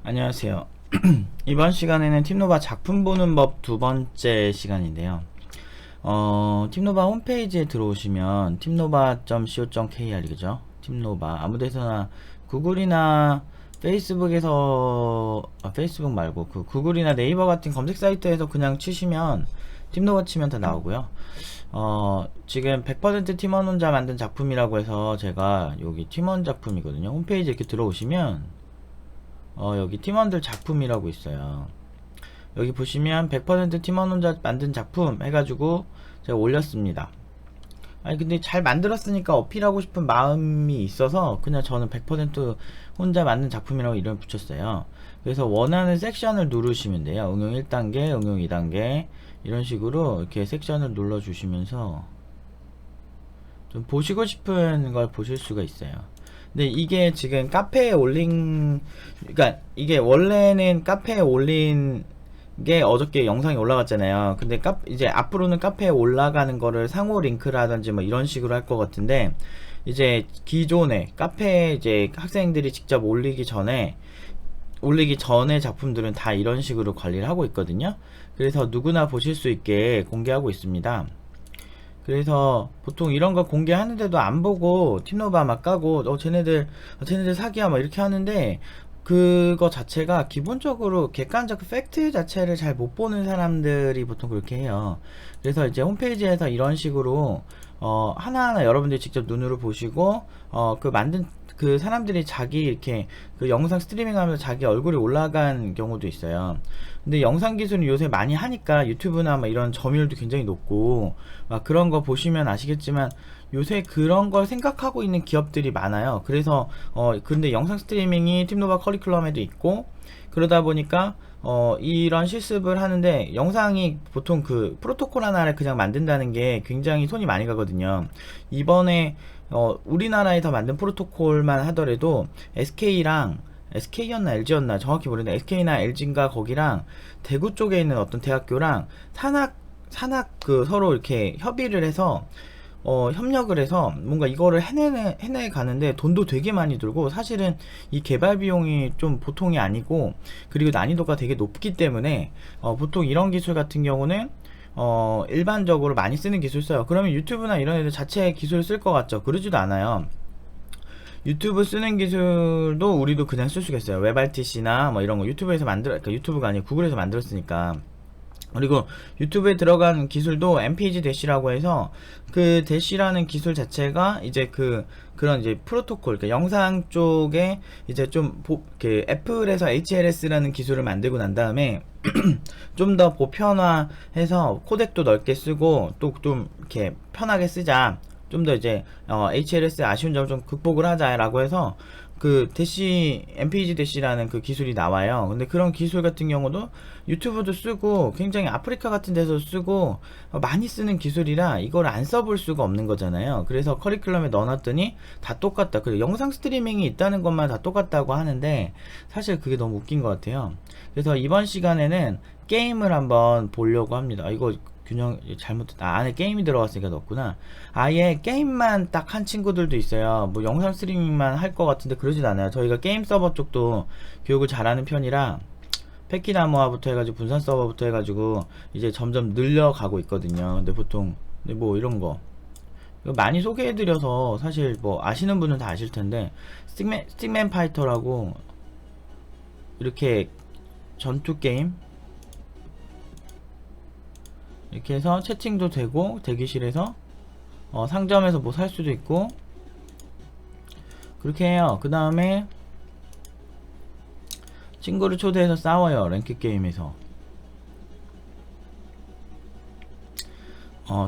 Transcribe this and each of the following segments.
안녕하세요. 이번 시간에는 팀노바 작품 보는 법 두 번째 시간인데요. 팀노바 홈페이지에 들어오시면 팀노바.co.kr이죠. 팀노바 아무데서나 구글이나 페이스북에서 페이스북 말고 그 구글이나 네이버 같은 검색 사이트에서 그냥 치시면 팀노바 치면 다 나오고요. 지금 100% 팀원 혼자 만든 작품이라고 해서 제가 여기 팀원 작품이거든요. 홈페이지 이렇게 들어오시면 여기 팀원들 작품이라고 있어요. 여기 보시면 100% 팀원 혼자 만든 작품 해가지고 제가 올렸습니다. 아니 근데 잘 만들었으니까 어필하고 싶은 마음이 있어서 그냥 저는 100% 혼자 만든 작품이라고 이름을 붙였어요. 그래서 원하는 섹션을 누르시면 돼요. 응용 1단계, 응용 2단계 이런 식으로 이렇게 섹션을 눌러 주시면서 좀 보시고 싶은 걸 보실 수가 있어요. 근데 이게 지금 카페에 올린, 그러니까 이게 원래는 카페에 올린 게 어저께 영상이 올라갔잖아요. 근데 이제 앞으로는 카페에 올라가는 거를 상호 링크라든지 뭐 이런 식으로 할 것 같은데, 이제 기존에 카페에 이제 학생들이 직접 올리기 전에 작품들은 다 이런 식으로 관리를 하고 있거든요. 그래서 누구나 보실 수 있게 공개하고 있습니다. 그래서 보통 이런 거 공개하는데도 안 보고 팀노바 막 까고 쟤네들 사기야 막 이렇게 하는데, 그거 자체가 기본적으로 객관적 팩트 자체를 잘 못 보는 사람들이 보통 그렇게 해요. 그래서 이제 홈페이지에서 이런 식으로 하나하나 여러분들이 직접 눈으로 보시고 그 만든 그 사람들이 자기 이렇게 그 영상 스트리밍 하면서 자기 얼굴이 올라간 경우도 있어요. 근데 영상 기술은 요새 많이 하니까 유튜브나 막 이런 점유율도 굉장히 높고 막 그런 거 보시면 아시겠지만 요새 그런 걸 생각하고 있는 기업들이 많아요. 그래서 근데 영상 스트리밍이 팀노바 커리큘럼에도 있고 그러다 보니까 이런 실습을 하는데 영상이 보통 그 프로토콜 하나를 그냥 만든다는 게 굉장히 손이 많이 가거든요. 이번에 우리나라에서 만든 프로토콜만 하더라도 SK였나 LG였나 정확히 모르는데 SK나 LG인가 거기랑 대구 쪽에 있는 어떤 대학교랑 산학 그 서로 이렇게 협의를 해서 협력을 해서 뭔가 이거를 해내 가는데 돈도 되게 많이 들고, 사실은 이 개발 비용이 좀 보통이 아니고 그리고 난이도가 되게 높기 때문에 보통 이런 기술 같은 경우는 일반적으로 많이 쓰는 기술 써요. 그러면 유튜브나 이런 애들 자체 기술을 쓸 것 같죠? 그러지도 않아요. 유튜브 쓰는 기술도 우리도 그냥 쓸 수가 있어요. 웹RTC나 뭐 이런 거 그러니까 유튜브가 아니고 구글에서 만들었으니까. 그리고 유튜브에 들어간 기술도 MPG 대시라고 해서 그 대시라는 기술 자체가 이제 그런 이제 프로토콜, 그러니까 영상 쪽에 이제 애플에서 HLS라는 기술을 만들고 난 다음에 좀 더 보편화해서 코덱도 넓게 쓰고 또 좀 이렇게 편하게 쓰자. 좀 더 이제 HLS 아쉬운 점을 좀 극복을 하자라고 해서 그 대시 MPG 대시라는 그 기술이 나와요. 근데 그런 기술 같은 경우도 유튜브도 쓰고 굉장히 아프리카 같은 데서 쓰고 많이 쓰는 기술이라 이걸 안 써볼 수가 없는 거잖아요. 그래서 커리큘럼에 넣어놨더니 다 똑같다. 그리고 영상 스트리밍이 있다는 것만 다 똑같다고 하는데 사실 그게 너무 웃긴 것 같아요. 그래서 이번 시간에는 게임을 한번 보려고 합니다. 이거 균형 잘못했다. 안에 게임이 들어갔으니까 넣었구나. 아예 게임만 딱 한 친구들도 있어요. 뭐 영상 스트리밍만 할 것 같은데 그러진 않아요. 저희가 게임 서버 쪽도 교육을 잘하는 편이라 패키나무화부터 해가지고 분산 서버부터 해가지고 이제 점점 늘려가고 있거든요. 근데 보통 뭐 이런 거 이거 많이 소개해드려서 사실 뭐 아시는 분은 다 아실 텐데, 스틱맨 파이터라고 이렇게 전투 게임 이렇게 해서 채팅도 되고 대기실에서 상점에서 뭐 살 수도 있고 그렇게 해요. 그 다음에 친구를 초대해서 싸워요. 랭크 게임에서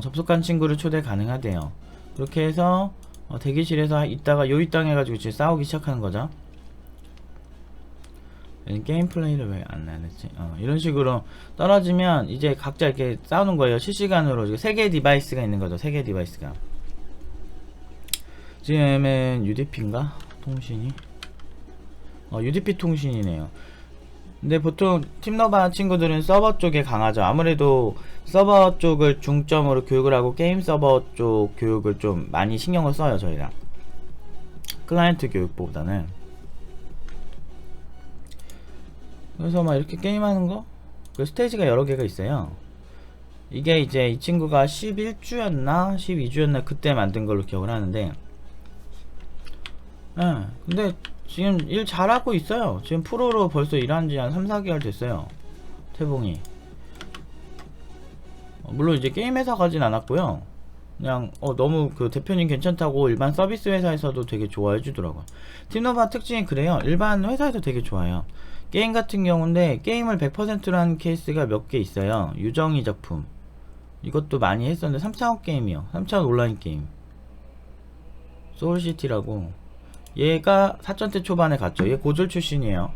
접속한 친구를 초대 가능하대요. 그렇게 해서 대기실에서 있다가 요입당 해가지고 지금 싸우기 시작하는 거죠. 게임 플레이를 왜 안 나눴지? 이런 식으로 떨어지면 이제 각자 이렇게 싸우는 거예요. 실시간으로. 3개의 디바이스가 있는 거죠. 3개의 디바이스가. 지금은 UDP인가? 통신이? UDP 통신이네요. 근데 보통 팀노바 친구들은 서버 쪽에 강하죠. 아무래도 서버 쪽을 중점으로 교육을 하고 게임 서버 쪽 교육을 좀 많이 신경을 써요. 저희랑 클라이언트 교육보다는. 그래서 막 이렇게 게임하는 거, 그 스테이지가 여러 개가 있어요. 이게 이제 이 친구가 11주였나 12주였나 그때 만든 걸로 기억을 하는데, 예, 근데 지금 일 잘하고 있어요. 지금 프로로 벌써 일한 지 한 3, 4개월 됐어요. 태봉이. 물론 이제 게임 회사 가진 않았고요. 그냥 너무 그 대표님 괜찮다고 일반 서비스 회사에서도 되게 좋아해 주더라고요. 팀노바 특징이 그래요. 일반 회사에도 되게 좋아요. 게임 같은 경우인데 게임을 100%로 한 케이스가 몇 개 있어요. 유정이 작품 이것도 많이 했었는데 3차원 게임이요. 3차원 온라인 게임 소울시티라고. 얘가 4천대 초반에 갔죠. 얘 고졸 출신이에요.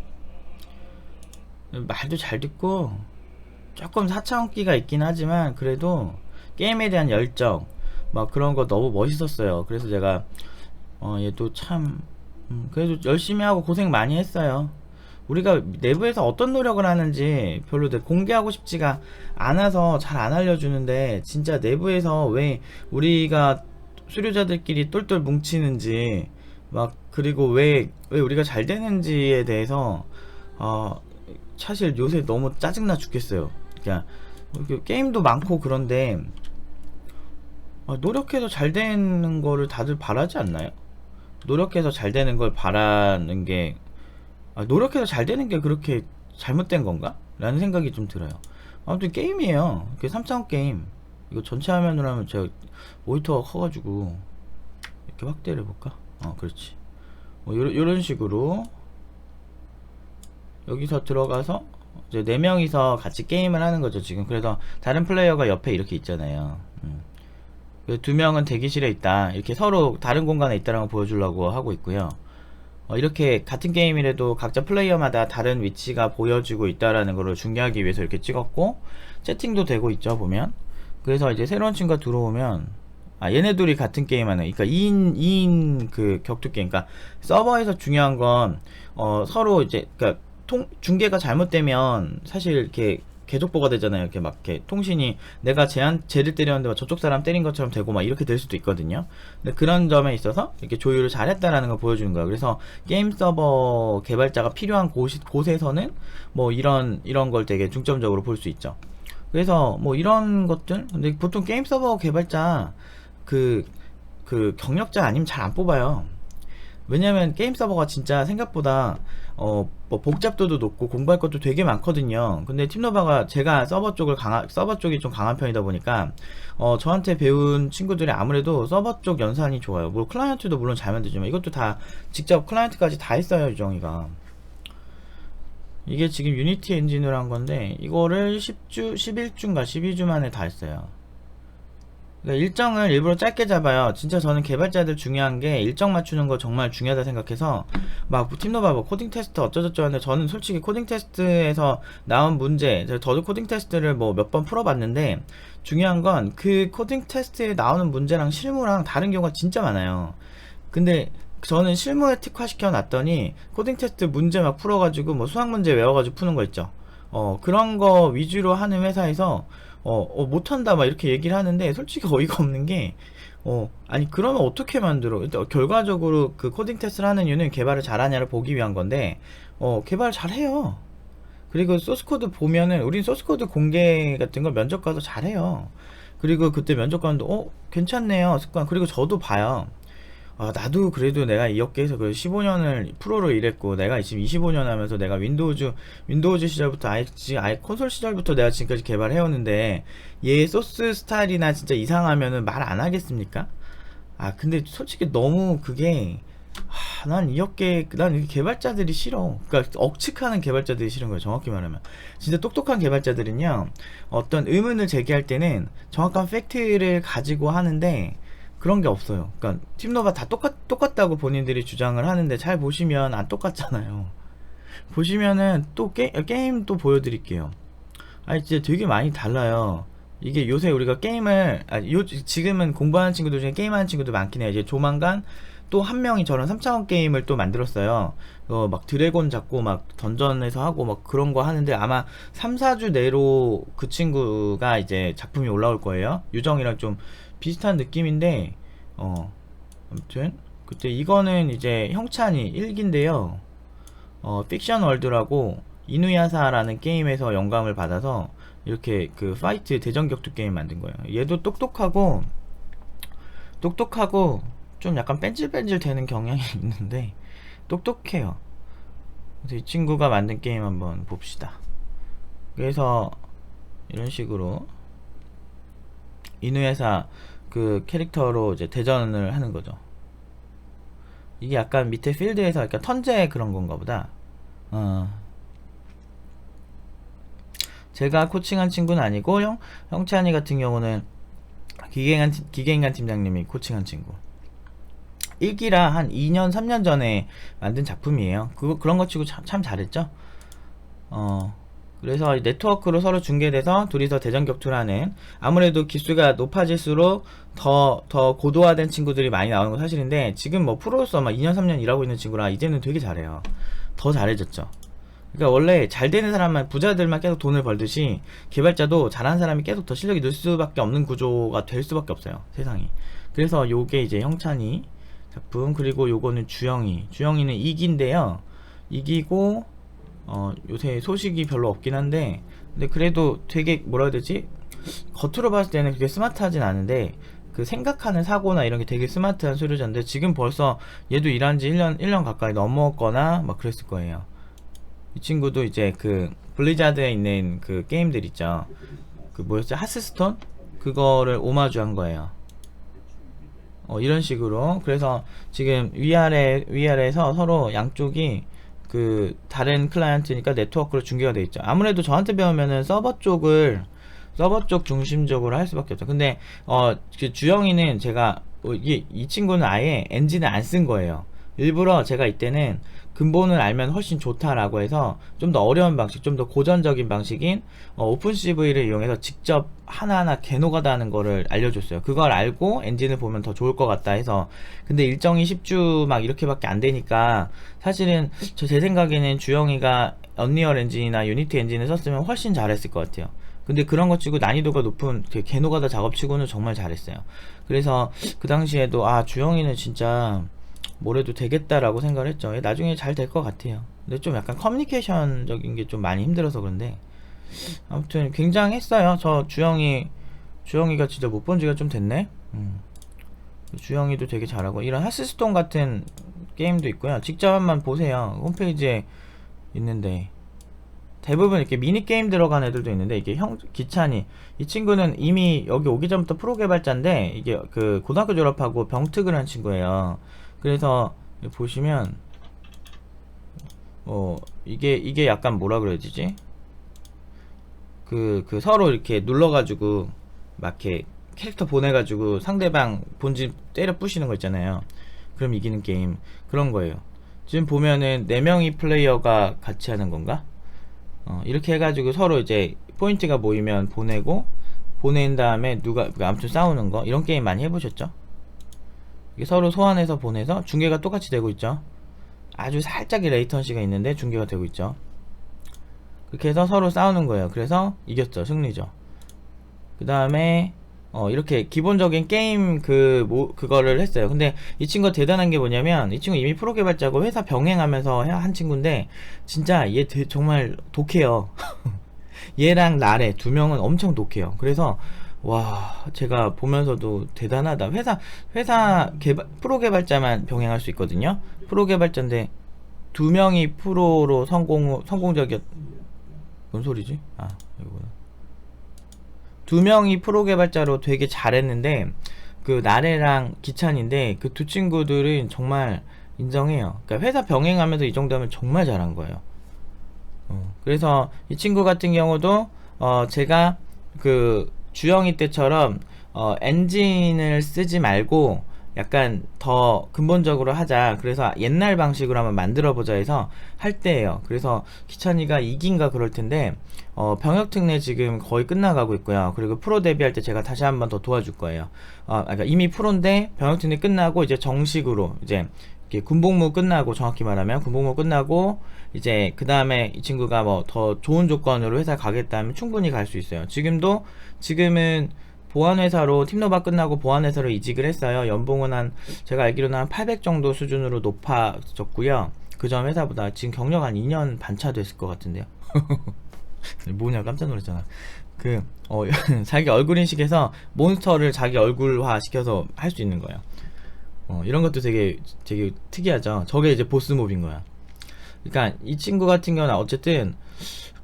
말도 잘 듣고 조금 4차원기가 있긴 하지만 그래도 게임에 대한 열정 막 그런 거 너무 멋있었어요. 그래서 제가 얘도 참 그래도 열심히 하고 고생 많이 했어요. 우리가 내부에서 어떤 노력을 하는지 별로 공개하고 싶지가 않아서 잘 안 알려주는데, 진짜 내부에서 왜 우리가 수료자들끼리 똘똘 뭉치는지 막, 그리고 왜 우리가 잘 되는지에 대해서 사실 요새 너무 짜증나 죽겠어요. 그러니까 게임도 많고 그런데 노력해서 잘 되는 거를 다들 바라지 않나요? 노력해서 잘 되는 걸 바라는 게, 노력해서 잘 되는 게 그렇게 잘못된 건가? 라는 생각이 좀 들어요. 아무튼 게임이에요. 이게 3차원 게임. 이거 전체 화면으로 하면 제가 모니터가 커가지고 이렇게 확대를 해볼까? 그렇지. 뭐 요런 식으로 여기서 들어가서 이제 4명이서 같이 게임을 하는 거죠 지금. 그래서 다른 플레이어가 옆에 이렇게 있잖아요. 2명은 대기실에 있다, 이렇게 서로 다른 공간에 있다는 걸 보여주려고 하고 있고요. 이렇게 같은 게임이라도 각자 플레이어마다 다른 위치가 보여지고 있다라는 걸 중계하기 위해서 이렇게 찍었고, 채팅도 되고 있죠 보면. 그래서 이제 새로운 친구가 들어오면 얘네 둘이 같은 게임 하는, 그러니까 2인 그 격투 게임. 그러니까 서버에서 중요한 건 서로 이제, 그러니까 중계가 잘못되면 사실 이렇게 계속보가 되잖아요. 이렇게 막 이렇게 통신이 내가 쟤를 때렸는데 막 저쪽 사람 때린 것처럼 되고 막 이렇게 될 수도 있거든요. 근데 그런 점에 있어서 이렇게 조율을 잘했다라는 걸 보여주는 거예요. 그래서 게임 서버 개발자가 필요한 곳에서는 뭐 이런 걸 되게 중점적으로 볼 수 있죠. 그래서 뭐 이런 것들, 근데 보통 게임 서버 개발자 그 경력자 아니면 잘 안 뽑아요. 왜냐면 게임 서버가 진짜 생각보다 뭐 복잡도도 높고 공부할 것도 되게 많거든요. 근데 팀노바가 제가 서버 쪽이 좀 강한 편이다 보니까 저한테 배운 친구들이 아무래도 서버 쪽 연산이 좋아요. 뭐 클라이언트도 물론 잘 만들지만 이것도 다 직접 클라이언트까지 다 했어요 유정이가. 이게 지금 유니티 엔진으로 한 건데 이거를 11주인가 12주 만에 다 했어요. 그러니까 일정을 일부러 짧게 잡아요. 진짜 저는 개발자들 중요한 게 일정 맞추는 거 정말 중요하다 생각해서 막 팀노바 뭐 코딩 테스트 어쩌저쩌 하는데, 저는 솔직히 코딩 테스트에서 나온 문제, 저도 코딩 테스트를 뭐 몇 번 풀어봤는데 중요한 건 그 코딩 테스트에 나오는 문제랑 실무랑 다른 경우가 진짜 많아요. 근데 저는 실무에 특화시켜 놨더니 코딩 테스트 문제 막 풀어가지고 뭐 수학 문제 외워가지고 푸는 거 있죠. 그런 거 위주로 하는 회사에서 못한다 막 이렇게 얘기를 하는데, 솔직히 어이가 없는 게 아니 그러면 어떻게 만들어? 결과적으로 그 코딩 테스트를 하는 이유는 개발을 잘하냐를 보기 위한 건데 개발 잘해요. 그리고 소스코드 보면은 우린 소스코드 공개 같은 거 면접 가서 잘해요. 그리고 그때 면접 가는데 괜찮네요 습관. 그리고 저도 봐요. 나도 그래도 내가 이 업계에서 그 15년을 프로로 일했고, 내가 지금 25년 하면서 내가 윈도우즈 시절부터 아예 콘솔 시절부터 내가 지금까지 개발해왔는데, 얘 소스 스타일이나 진짜 이상하면은 말 안 하겠습니까? 근데 솔직히 너무 그게, 난 이 업계, 난 개발자들이 싫어. 그러니까 억측하는 개발자들이 싫은 거예요, 정확히 말하면. 진짜 똑똑한 개발자들은요, 어떤 의문을 제기할 때는 정확한 팩트를 가지고 하는데, 그런 게 없어요. 그러니까 팀노바 다 똑같다고 본인들이 주장을 하는데, 잘 보시면 안 똑같잖아요. 보시면은 또 게임 또 보여드릴게요. 진짜 되게 많이 달라요. 이게 요새 우리가 게임을 지금은 공부하는 친구들 중에 게임하는 친구들 많긴 해요. 이제 조만간 또 한 명이 저런 3차원 게임을 또 만들었어요. 막 드래곤 잡고 막 던전에서 하고 막 그런 거 하는데, 아마 3, 4주 내로 그 친구가 이제 작품이 올라올 거예요. 유정이랑 좀 비슷한 느낌인데 아무튼 그때 이거는 이제 형찬이 1기인데요. 픽션 월드라고 이누야사라는 게임에서 영감을 받아서 이렇게 그 파이트 대전 격투 게임 만든 거예요. 얘도 똑똑하고 좀 약간 뺀질뺀질 되는 경향이 있는데 똑똑해요. 그래서 이 친구가 만든 게임 한번 봅시다. 그래서 이런 식으로 이누야사 그 캐릭터로 이제 대전을 하는 거죠. 이게 약간 밑에 필드에서 약간 턴제 그런 건가 보다. 제가 코칭한 친구는 아니고 형찬이 같은 경우는 기계인간 팀장님이 코칭한 친구. 1기라 한 2년 3년 전에 만든 작품이에요. 그런 거 치고 참 잘했죠. 그래서 네트워크로 서로 중계돼서 둘이서 대전 격투를 하는, 아무래도 기수가 높아질수록 더 고도화된 친구들이 많이 나오는 건 사실인데, 지금 뭐 프로로서 막 2년 3년 일하고 있는 친구라 이제는 되게 잘해요. 더 잘해졌죠. 그러니까 원래 잘 되는 사람만, 부자들만 계속 돈을 벌듯이 개발자도 잘하는 사람이 계속 더 실력이 늘 수밖에 없는 구조가 될 수밖에 없어요, 세상이. 그래서 요게 이제 형찬이 작품, 그리고 요거는 주영이는 2기인데요 2기고 요새 소식이 별로 없긴 한데, 근데 그래도 되게 뭐라 해야 되지, 겉으로 봤을 때는 그렇게 스마트하진 않은데 그 생각하는 사고나 이런 게 되게 스마트한 수료자인데, 지금 벌써 얘도 일한 지 1년 가까이 넘었거나 막 그랬을 거예요. 이 친구도 이제 그 블리자드에 있는 그 게임들 있죠, 그 뭐였지, 하스스톤? 그거를 오마주한 거예요. 이런 식으로. 그래서 지금 위아래에서 서로 양쪽이 그 다른 클라이언트니까 네트워크로 중계가 돼 있죠. 아무래도 저한테 배우면은 서버 쪽 중심적으로 할 수밖에 없죠. 근데 그 주영이는 제가 이 친구는 아예 엔진을 안 쓴 거예요. 일부러 제가 이때는 근본을 알면 훨씬 좋다라고 해서 좀 더 어려운 방식, 좀 더 고전적인 방식인 오픈CV를 이용해서 직접 하나하나 개노가다 하는 거를 알려줬어요. 그걸 알고 엔진을 보면 더 좋을 것 같다 해서. 근데 일정이 10주 막 이렇게밖에 안 되니까 사실은 제 생각에는 주영이가 언리얼 엔진이나 유니티 엔진을 썼으면 훨씬 잘했을 것 같아요. 근데 그런 것 치고 난이도가 높은 개노가다 작업 치고는 정말 잘했어요. 그래서 그 당시에도 주영이는 진짜 뭐래도 되겠다라고 생각을 했죠. 나중에 잘 될 것 같아요. 근데 좀 약간 커뮤니케이션적인 게 좀 많이 힘들어서 그런데, 아무튼 굉장했어요. 저 주영이가 진짜 못 본 지가 좀 됐네. 주영이도 되게 잘하고, 이런 하스스톤 같은 게임도 있고요. 직접 한번 보세요. 홈페이지에 있는데 대부분 이렇게 미니게임 들어간 애들도 있는데, 이게 기찬이, 이 친구는 이미 여기 오기 전부터 프로 개발자인데, 이게 그 고등학교 졸업하고 병특을 한 친구예요. 그래서 보시면 이게 약간 뭐라 그래야 되지, 그 서로 이렇게 눌러가지고 막 이렇게 캐릭터 보내가지고 상대방 본진 때려 부시는 거 있잖아요. 그럼 이기는 게임, 그런 거예요. 지금 보면은 4명이 플레이어가 같이 하는 건가? 이렇게 해가지고 서로 이제 포인트가 모이면 보낸 다음에 아무튼 싸우는 거, 이런 게임 많이 해보셨죠? 이게 서로 소환해서 보내서 중계가 똑같이 되고 있죠. 아주 살짝의 레이턴시가 있는데 중계가 되고 있죠. 그렇게 해서 서로 싸우는 거예요. 그래서 이겼죠. 승리죠. 그 다음에 이렇게 기본적인 게임 그거를 했어요. 근데 이 친구가 대단한 게 뭐냐면, 이 친구 이미 프로 개발자고 회사 병행하면서 한 친구인데, 진짜 얘 정말 독해요. 얘랑 나래 두 명은 엄청 독해요. 그래서 와, 제가 보면서도 대단하다. 회사 프로 개발자만 병행할 수 있거든요. 프로 개발자인데 두 명이 프로로 성공적이었. 뭔 소리지? 이거구나. 두 명이 프로 개발자로 되게 잘했는데, 그 나래랑 기찬인데 그 두 친구들은 정말 인정해요. 그러니까 회사 병행하면서 이 정도면 정말 잘한 거예요. 그래서 이 친구 같은 경우도 제가 그 주영이 때처럼 엔진을 쓰지 말고 약간 더 근본적으로 하자, 그래서 옛날 방식으로 한번 만들어 보자 해서 할 때예요. 그래서 기찬이가 2기인가 그럴 텐데 병역특례 지금 거의 끝나가고 있고요. 그리고 프로 데뷔할 때 제가 다시 한번 더 도와줄 거예요. 그러니까 이미 프로인데 병역특례 끝나고 이제 정식으로 이제 군복무 끝나고, 정확히 말하면 군복무 끝나고 이제 그 다음에 이 친구가 뭐 더 좋은 조건으로 회사 가겠다 하면 충분히 갈 수 있어요. 지금은 보안회사로, 팀노바 끝나고 보안회사로 이직을 했어요. 연봉은 제가 알기로는 한 800 정도 수준으로 높아졌고요. 그 전 회사보다. 지금 경력 한 2년 반 차 됐을 것 같은데요. 뭐냐, 깜짝 놀랐잖아. 그 자기 얼굴 인식해서 몬스터를 자기 얼굴화 시켜서 할 수 있는 거예요. 이런 것도 되게 특이하죠. 저게 이제 보스몹인 거야. 그러니까 이 친구 같은 경우는 어쨌든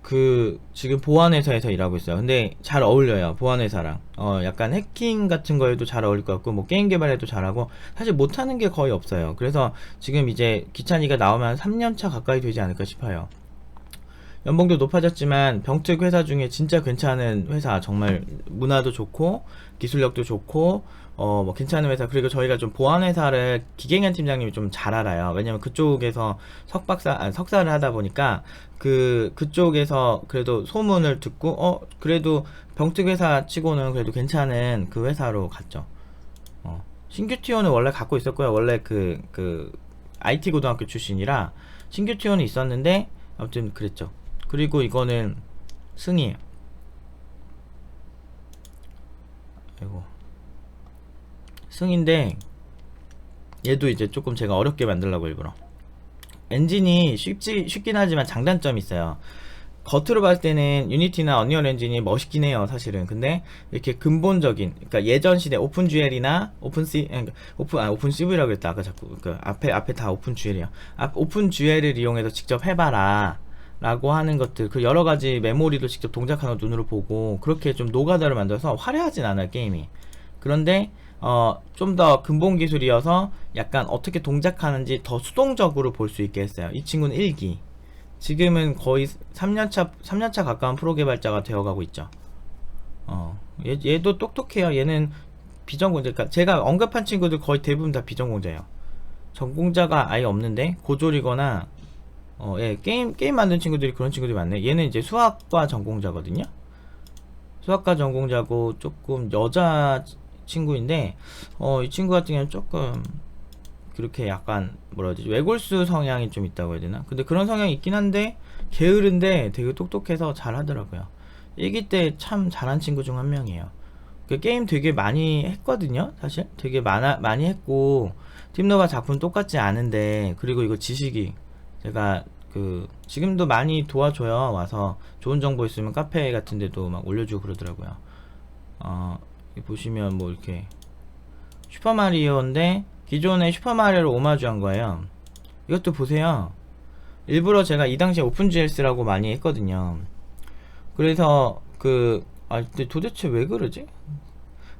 그 지금 보안회사에서 일하고 있어요. 근데 잘 어울려요, 보안회사랑. 약간 해킹 같은 거에도 잘 어울릴 것 같고, 뭐 게임 개발에도 잘하고, 사실 못하는 게 거의 없어요. 그래서 지금 이제 기찬이가 나오면 3년차 가까이 되지 않을까 싶어요. 연봉도 높아졌지만 병특 회사 중에 진짜 괜찮은 회사, 정말 문화도 좋고 기술력도 좋고 뭐 괜찮은 회사. 그리고 저희가 좀 보안 회사를 기갱현 팀장님이 좀 잘 알아요. 왜냐면 그쪽에서 석사를 하다 보니까 그쪽에서 그래도 소문을 듣고 그래도 병특 회사 치고는 그래도 괜찮은 그 회사로 갔죠. 신규 티오는 원래 갖고 있었고요. 원래 그 IT 고등학교 출신이라 신규 티오는 있었는데 아무튼 그랬죠. 그리고 이거는 승이에요. 아이고, 승인데 얘도 이제 조금 제가 어렵게 만들려고 일부러. 엔진이 쉽긴 하지만 장단점이 있어요. 겉으로 봤을 때는 유니티나 언리얼 엔진이 멋있긴 해요, 사실은. 근데 이렇게 근본적인, 그러니까 예전 시대 오픈GL이나 오픈CV라고 했다 아까 자꾸. 그 앞에 다 오픈GL이야. 오픈GL을 이용해서 직접 해봐라 라고 하는 것들, 그 여러가지 메모리도 직접 동작하는 거 눈으로 보고 그렇게 좀 노가다를 만들어서 화려하진 않아요, 게임이. 그런데 좀 더 근본 기술이어서 약간 어떻게 동작하는지 더 수동적으로 볼 수 있게 했어요. 이 친구는 1기, 지금은 거의 3년차 가까운 프로 개발자가 되어가고 있죠. 얘도 똑똑해요. 얘는 비전공자. 그러니까 제가 언급한 친구들 거의 대부분 다 비전공자예요. 전공자가 아예 없는데 고졸이거나 예, 게임 만든 친구들이 그런 친구들이 많네. 얘는 이제 수학과 전공자거든요. 수학과 전공자고 조금 여자 친구인데 이 친구 같은 경우는 조금 그렇게 약간 뭐라 해야 되지, 외골수 성향이 좀 있다고 해야 되나. 근데 그런 성향이 있긴 한데 게으른데 되게 똑똑해서 잘 하더라고요. 일기 때 참 잘한 친구 중 한 명이에요. 그 게임 되게 많이 했거든요. 사실 되게 많이 했고 팀노바 작품 똑같지 않은데, 그리고 이거 지식이 제가 지금도 많이 도와줘요. 와서 좋은 정보 있으면 카페 같은 데도 막 올려주고 그러더라고요. 보시면 뭐 이렇게 슈퍼마리오인데 기존의 슈퍼마리오를 오마주한 거예요. 이것도 보세요. 일부러 제가 이 당시에 오픈GL스라고 많이 했거든요. 그래서 근데 도대체 왜 그러지?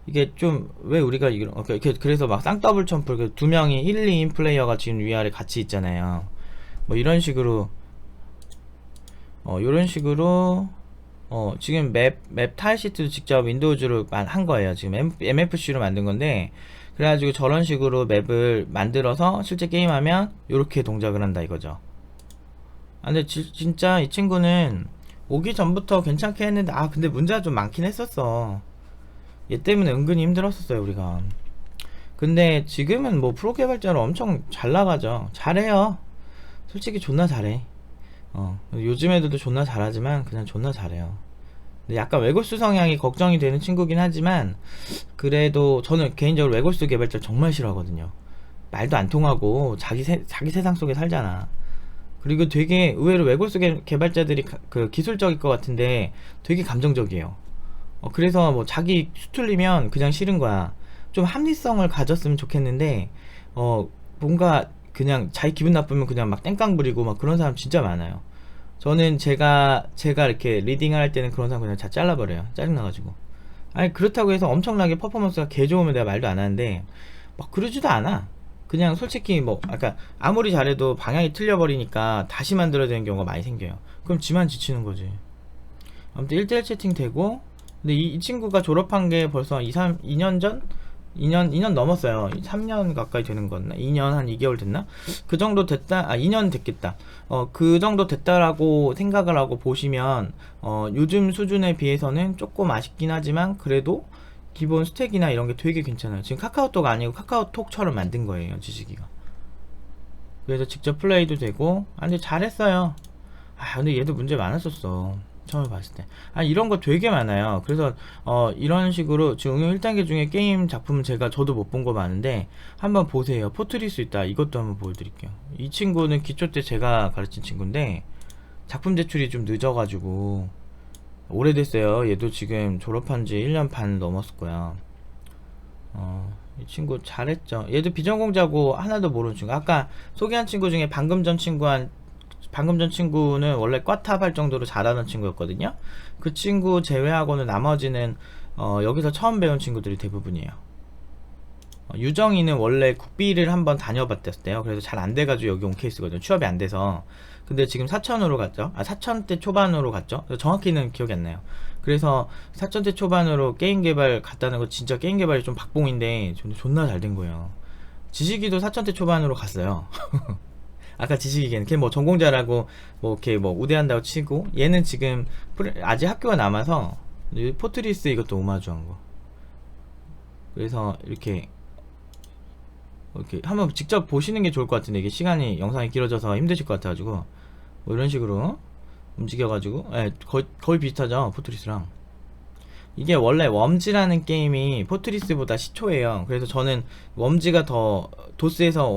이게 좀 왜 우리가 그래서 막 쌍더블 점프, 두 명이 1, 2인 플레이어가 지금 위아래 같이 있잖아요. 뭐 이런 식으로 이런 식으로 지금 맵 타일 시트도 직접 윈도우즈로 한 거예요. 지금 MFC로 만든 건데, 그래가지고 저런 식으로 맵을 만들어서 실제 게임하면 이렇게 동작을 한다 이거죠. 근데 진짜 이 친구는 오기 전부터 괜찮게 했는데 근데 문제가 좀 많긴 했었어. 얘 때문에 은근히 힘들었었어요, 우리가. 근데 지금은 뭐 프로 개발자로 엄청 잘 나가죠. 잘해요. 솔직히 존나 잘해. 요즘 애들도 존나 잘하지만 그냥 존나 잘해요. 근데 약간 외골수 성향이 걱정이 되는 친구긴 하지만, 그래도 저는 개인적으로 외골수 개발자 정말 싫어하거든요. 말도 안 통하고 자기 세상 속에 살잖아. 그리고 되게 의외로 외골수 개발자들이 기술적일 것 같은데 되게 감정적이에요. 그래서 뭐 자기 수틀리면 그냥 싫은 거야. 좀 합리성을 가졌으면 좋겠는데 뭔가 그냥 자기 기분 나쁘면 그냥 막 땡깡 부리고 막 그런 사람 진짜 많아요. 저는 제가 이렇게 리딩을 할 때는 그런 사람 그냥 다 잘라버려요. 짜증나가지고. 아니 그렇다고 해서 엄청나게 퍼포먼스가 개 좋으면 내가 말도 안 하는데 막 그러지도 않아. 그냥 솔직히 뭐 아까 아무리 잘해도 방향이 틀려버리니까 다시 만들어야 되는 경우가 많이 생겨요. 그럼 지만 지치는 거지. 아무튼 1대1 채팅 되고. 근데 이 친구가 졸업한 게 벌써 2년 전? 2년 넘었어요. 3년 가까이 되는 거나 2년 한 2개월 됐나? 그 정도 됐다. 2년 됐겠다. 그 정도 됐다라고 생각을 하고 보시면 요즘 수준에 비해서는 조금 아쉽긴 하지만 그래도 기본 스택이나 이런 게 되게 괜찮아요. 지금 카카오톡 아니고 카카오톡처럼 만든 거예요, 지식이가. 그래서 직접 플레이도 되고. 근데 잘했어요. 근데 얘도 문제 많았었어. 처음 봤을 때. 아, 이런 거 되게 많아요. 그래서 이런 식으로 지금 응용 1단계 중에 게임 작품은 저도 못 본 거 많은데 한번 보세요. 포트리스 있다. 이것도 한번 보여드릴게요. 이 친구는 기초 때 제가 가르친 친구인데 작품 제출이 좀 늦어가지고 오래됐어요. 얘도 지금 졸업한 지 1년 반 넘었을 거야. 이 친구 잘했죠. 얘도 비전공자고 하나도 모르는 친구. 아까 소개한 친구 중에 방금 전 친구는 원래 꽈탑 할 정도로 잘하는 친구였거든요. 그 친구 제외하고는 나머지는 여기서 처음 배운 친구들이 대부분이에요. 유정이는 원래 국비를 한번 다녀봤댔어요. 그래서 잘 안 돼가지고 여기 온 케이스거든요. 취업이 안 돼서. 근데 지금 사천으로 갔죠. 아, 사천대 초반으로 갔죠. 정확히는 기억이 안 나요. 그래서 사천대 초반으로 게임 개발 갔다는 거 진짜 게임 개발이 좀 박봉인데 존나 잘 된 거예요. 지식이도 사천대 초반으로 갔어요. 아까 지식이는 걔 뭐 전공자라고 뭐 이렇게 뭐 우대한다고 치고 얘는 지금 아직 학교가 남아서 포트리스 이것도 오마주한 거. 그래서 이렇게 한번 직접 보시는 게 좋을 것 같은데 이게 시간이 영상이 길어져서 힘드실 것 같아가지고 뭐 이런 식으로 움직여가지고 거의 비슷하죠 포트리스랑. 이게 원래 웜즈라는 게임이 포트리스보다 시초예요. 그래서 저는 웜즈가 더 도스에서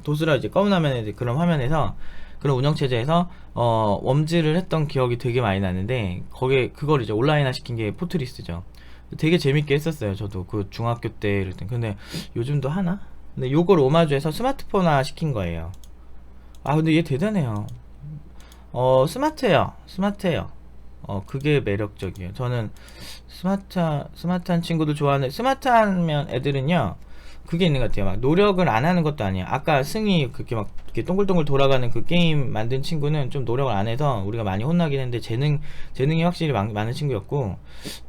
도스라 이제 검은 화면에 그런 화면에서 그런 운영체제에서 웜즈를 했던 기억이 되게 많이 나는데 그걸 이제 온라인화 시킨 게 포트리스죠. 되게 재밌게 했었어요. 저도 그 중학교 때 이럴 땐. 근데 요즘도 하나? 근데 요걸 오마주해서 스마트폰화 시킨 거예요. 아 근데 얘 대단해요. 스마트해요. 그게 매력적이에요. 저는 스마트한 친구들 좋아하는, 스마트하면 애들은요 그게 있는 것 같아요. 막 노력을 안 하는 것도 아니에요. 아까 승희 그렇게 막 이렇게 동글동글 돌아가는 그 게임 만든 친구는 좀 노력을 안 해서 우리가 많이 혼나긴 했는데 재능이 확실히 많은 친구였고,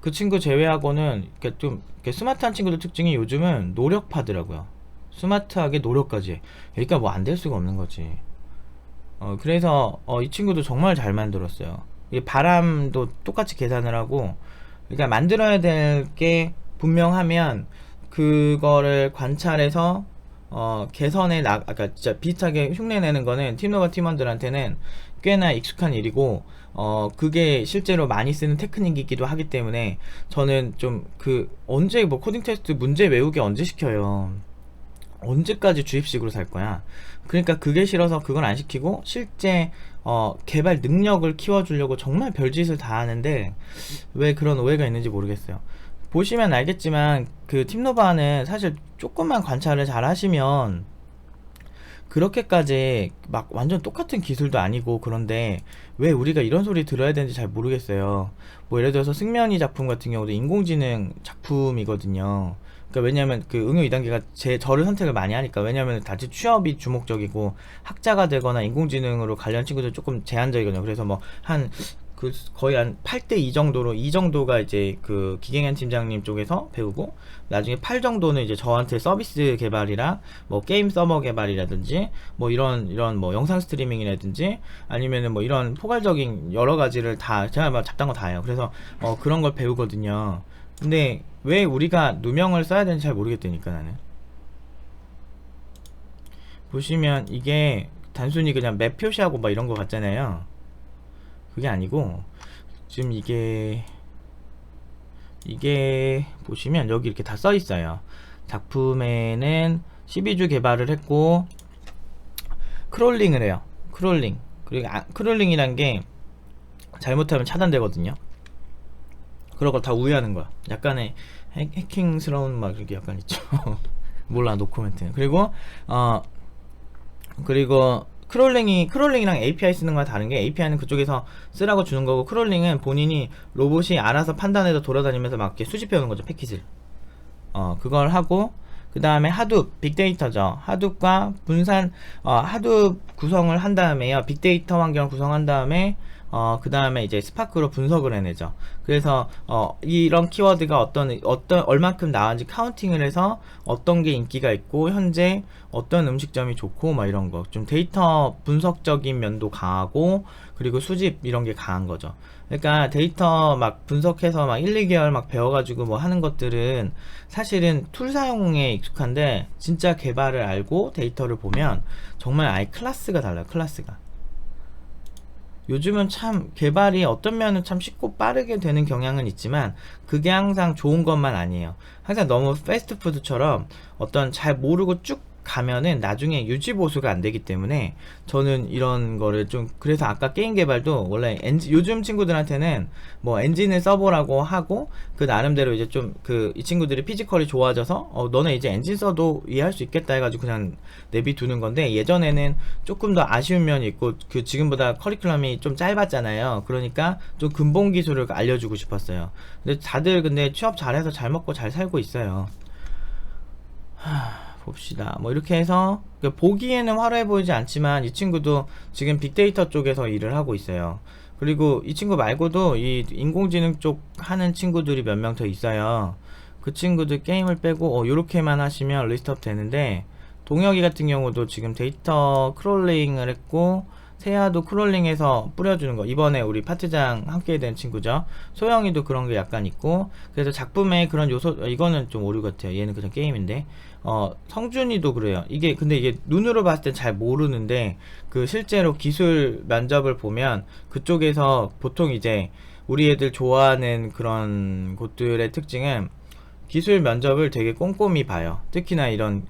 그 친구 제외하고는 이렇게 좀 이렇게 스마트한 친구들 특징이 요즘은 노력파더라고요. 스마트하게 노력까지 해. 그러니까 뭐 안 될 수가 없는 거지. 그래서 이 친구도 정말 잘 만들었어요. 이게 바람도 똑같이 계산을 하고, 그러니까 만들어야 될 게 분명하면 그거를 관찰해서 개선해 아까 진짜 비슷하게 흉내내는 거는 팀노바 팀원들한테는 꽤나 익숙한 일이고, 그게 실제로 많이 쓰는 테크닉이기도 하기 때문에 저는 좀 언제 뭐 코딩 테스트 문제 외우기 언제 시켜요. 언제까지 주입식으로 살 거야. 그러니까 그게 싫어서 그건 안 시키고 실제 개발 능력을 키워주려고 정말 별짓을 다 하는데 왜 그런 오해가 있는지 모르겠어요. 보시면 알겠지만 그 팀노바는 사실 조금만 관찰을 잘 하시면 그렇게까지 막 완전 똑같은 기술도 아니고, 그런데 왜 우리가 이런 소리 들어야 되는지 잘 모르겠어요. 뭐 예를 들어서 승면이 작품 같은 경우도 인공지능 작품이거든요. 그러니까 왜냐면 그 응용 2단계가 저를 선택을 많이 하니까. 왜냐면 다들 취업이 주목적이고 학자가 되거나 인공지능으로 관련 친구들 조금 제한적이거든요. 그래서 뭐 거의 한 8대2 정도로, 2 정도가 이제 그 기갱현 팀장님 쪽에서 배우고, 나중에 8 정도는 이제 저한테 서비스 개발이랑 뭐 게임 서버 개발이라든지 뭐 이런 뭐 영상 스트리밍이라든지 아니면은 뭐 이런 포괄적인 여러 가지를 다 제가 막 잡다한 거 다 해요. 그래서 그런 걸 배우거든요. 근데 왜 우리가 누명을 써야 되는지 잘 모르겠다니까 나는. 보시면 이게 단순히 그냥 맵 표시하고 막 이런 거 같잖아요. 그게 아니고 지금 이게 보시면 여기 이렇게 다 써 있어요. 작품에는 12주 개발을 했고 크롤링을 해요. 크롤링. 그리고 크롤링이란 게 잘못하면 차단되거든요. 그런 걸 다 우회하는 거야. 약간의 해킹스러운 막 이렇게 약간 있죠. 몰라 노코멘트는. 그리고 크롤링이랑 API 쓰는 거랑 다른 게, API는 그쪽에서 쓰라고 주는 거고, 크롤링은 본인이 로봇이 알아서 판단해서 돌아다니면서 막 이렇게 수집해 오는 거죠, 패키지를. 그걸 하고, 그 다음에 하둡, 빅데이터죠. 하둡과 하둡 구성을 한 다음에요. 빅데이터 환경을 구성한 다음에, 그 다음에 이제 스파크로 분석을 해내죠. 그래서, 이런 키워드가 얼만큼 나왔는지 카운팅을 해서 어떤 게 인기가 있고, 현재 어떤 음식점이 좋고, 막 이런 거. 좀 데이터 분석적인 면도 강하고, 그리고 수집 이런 게 강한 거죠. 그러니까 데이터 막 분석해서 막 1, 2개월 막 배워가지고 뭐 하는 것들은 사실은 툴 사용에 익숙한데, 진짜 개발을 알고 데이터를 보면 정말 아예 클래스가 달라요, 클래스가. 요즘은 참 개발이 어떤 면은 참 쉽고 빠르게 되는 경향은 있지만 그게 항상 좋은 것만 아니에요. 항상 너무 패스트푸드처럼 어떤 잘 모르고 쭉 가면은 나중에 유지 보수가 안 되기 때문에 저는 이런 거를 좀, 그래서 아까 게임 개발도 원래 요즘 친구들한테는 뭐 엔진을 써보라고 하고 그 나름대로 이제 좀 이 친구들이 피지컬이 좋아져서 너네 이제 엔진 써도 이해할 수 있겠다 해가지고 그냥 내비두는 건데, 예전에는 조금 더 아쉬운 면이 있고 그 지금보다 커리큘럼이 좀 짧았잖아요. 그러니까 좀 근본 기술을 알려주고 싶었어요. 근데 다들 근데 취업 잘해서 잘 먹고 잘 살고 있어요. 봅시다. 뭐 이렇게 해서 보기에는 화려해 보이지 않지만 이 친구도 지금 빅데이터 쪽에서 일을 하고 있어요. 그리고 이 친구 말고도 이 인공지능 쪽 하는 친구들이 몇 명 더 있어요. 그 친구들 게임을 빼고 요렇게만 하시면 리스트업 되는데, 동혁이 같은 경우도 지금 데이터 크롤링을 했고 세아도 크롤링해서 뿌려주는 거, 이번에 우리 파트장 함께 된 친구죠. 소영이도 그런 게 약간 있고, 그래서 작품에 그런 요소, 이거는 좀 오류 같아요. 얘는 그냥 게임인데, 성준이도 그래요. 이게 근데 이게 눈으로 봤을 때 잘 모르는데 그 실제로 기술 면접을 보면 그쪽에서 보통 이제 우리 애들 좋아하는 그런 곳들의 특징은 기술 면접을 되게 꼼꼼히 봐요. 특히나 이런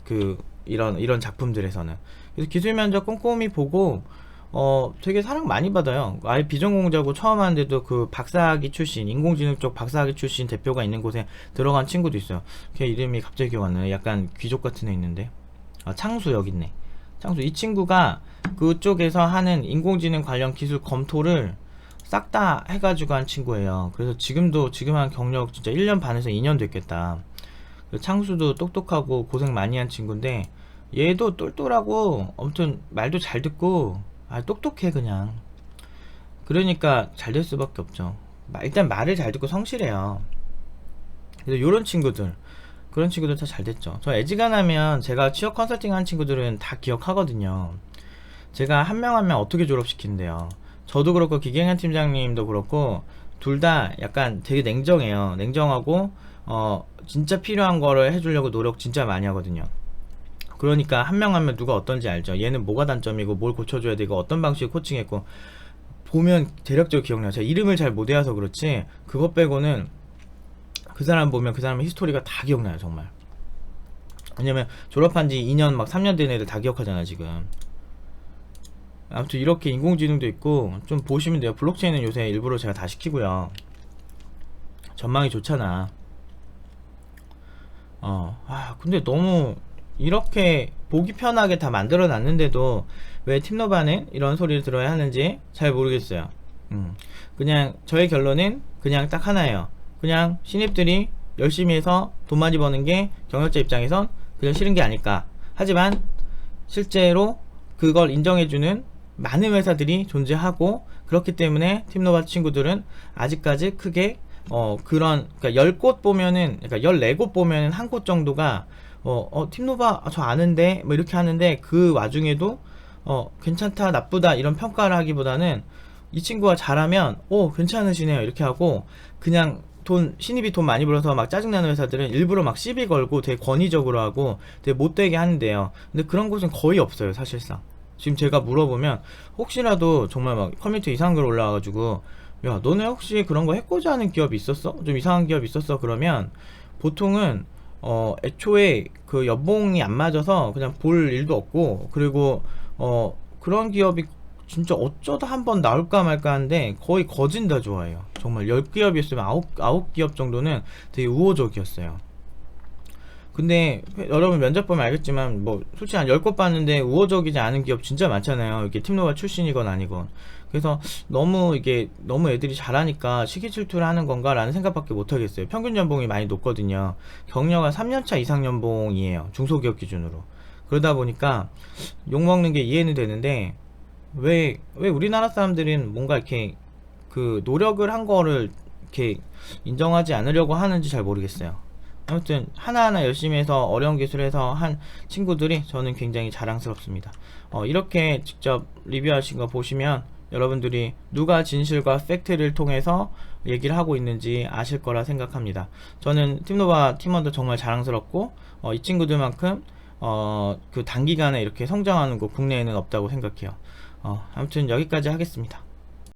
작품들에서는. 그래서 기술 면접 꼼꼼히 보고 되게 사랑 많이 받아요. 아예 비전공자고 처음 하는데도 그 박사학위 출신, 인공지능 쪽 박사학위 출신 대표가 있는 곳에 들어간 친구도 있어요. 걔 이름이 갑자기 기억 안 나네. 약간 귀족 같은 애 있는데. 창수 여기 있네. 창수, 이 친구가 그쪽에서 하는 인공지능 관련 기술 검토를 싹 다 해가지고 한 친구예요. 그래서 지금 한 경력 진짜 1년 반에서 2년 됐겠다. 창수도 똑똑하고 고생 많이 한 친구인데 얘도 똘똘하고 아무튼 말도 잘 듣고 똑똑해 그냥. 그러니까 잘 될 수밖에 없죠. 일단 말을 잘 듣고 성실해요. 그래서 요런 친구들, 그런 친구들 다 잘 됐죠. 저 애지간하면 제가 취업 컨설팅 한 친구들은 다 기억하거든요. 제가 한 명 한 명 어떻게 졸업시키는데요. 저도 그렇고 기계현 팀장님도 그렇고 둘 다 약간 되게 냉정해요. 냉정하고 진짜 필요한 거를 해주려고 노력 진짜 많이 하거든요. 그러니까 한 명 한 명 누가 어떤지 알죠. 얘는 뭐가 단점이고 뭘 고쳐줘야 되고 어떤 방식의 코칭했고 보면 대략적으로 기억나요. 제가 이름을 잘 못 외워서 그렇지 그것 빼고는 그 사람 보면 그 사람의 히스토리가 다 기억나요 정말. 왜냐면 졸업한 지 2년 막 3년 된 애들 다 기억하잖아 지금. 아무튼 이렇게 인공지능도 있고 좀 보시면 돼요. 블록체인은 요새 일부러 제가 다 시키고요. 전망이 좋잖아. 근데 너무 이렇게 보기 편하게 다 만들어 놨는데도 왜 팀노바는 이런 소리를 들어야 하는지 잘 모르겠어요. 그냥 저의 결론은 그냥 딱 하나예요. 그냥 신입들이 열심히 해서 돈 많이 버는 게 경영자 입장에선 그냥 싫은 게 아닐까. 하지만 실제로 그걸 인정해주는 많은 회사들이 존재하고, 그렇기 때문에 팀노바 친구들은 아직까지 크게 그러니까 10곳 보면은, 그러니까 14곳 보면은 한 곳 정도가 팀노바 저 아는데 뭐 이렇게 하는데, 그 와중에도 괜찮다 나쁘다 이런 평가를 하기보다는 이 친구가 잘하면 괜찮으시네요 이렇게 하고, 그냥 신입이 돈 많이 벌어서 막 짜증나는 회사들은 일부러 막 시비 걸고 되게 권위적으로 하고 되게 못되게 하는데요. 근데 그런 곳은 거의 없어요 사실상. 지금 제가 물어보면 혹시라도 정말 막 커뮤니티 이상한 글 올라와가지고 야 너네 혹시 그런 거 해코지 하는 기업 있었어? 좀 이상한 기업 있었어? 그러면 보통은 애초에 그 연봉이 안 맞아서 그냥 볼 일도 없고, 그리고 그런 기업이 진짜 어쩌다 한번 나올까 말까 하는데 거의 거진 다 좋아해요. 정말 10기업이었으면 9기업 정도는 되게 우호적이었어요. 근데 여러분 면접 보면 알겠지만 뭐 솔직히 한 10곳 봤는데 우호적이지 않은 기업 진짜 많잖아요. 이게 팀노바 출신이건 아니건. 그래서 너무 애들이 잘하니까 시기 질투를 하는 건가 라는 생각밖에 못하겠어요. 평균 연봉이 많이 높거든요. 경력은 3년차 이상 연봉이에요, 중소기업 기준으로. 그러다 보니까 욕먹는 게 이해는 되는데 왜 우리나라 사람들은 뭔가 이렇게 그 노력을 한 거를 이렇게 인정하지 않으려고 하는지 잘 모르겠어요. 아무튼 하나하나 열심히 해서 어려운 기술에서 한 친구들이 저는 굉장히 자랑스럽습니다. 이렇게 직접 리뷰하신 거 보시면 여러분들이 누가 진실과 팩트를 통해서 얘기를 하고 있는지 아실 거라 생각합니다. 저는 팀노바 팀원들 정말 자랑스럽고 이 친구들만큼 그 단기간에 이렇게 성장하는 거 국내에는 없다고 생각해요. 아무튼 여기까지 하겠습니다.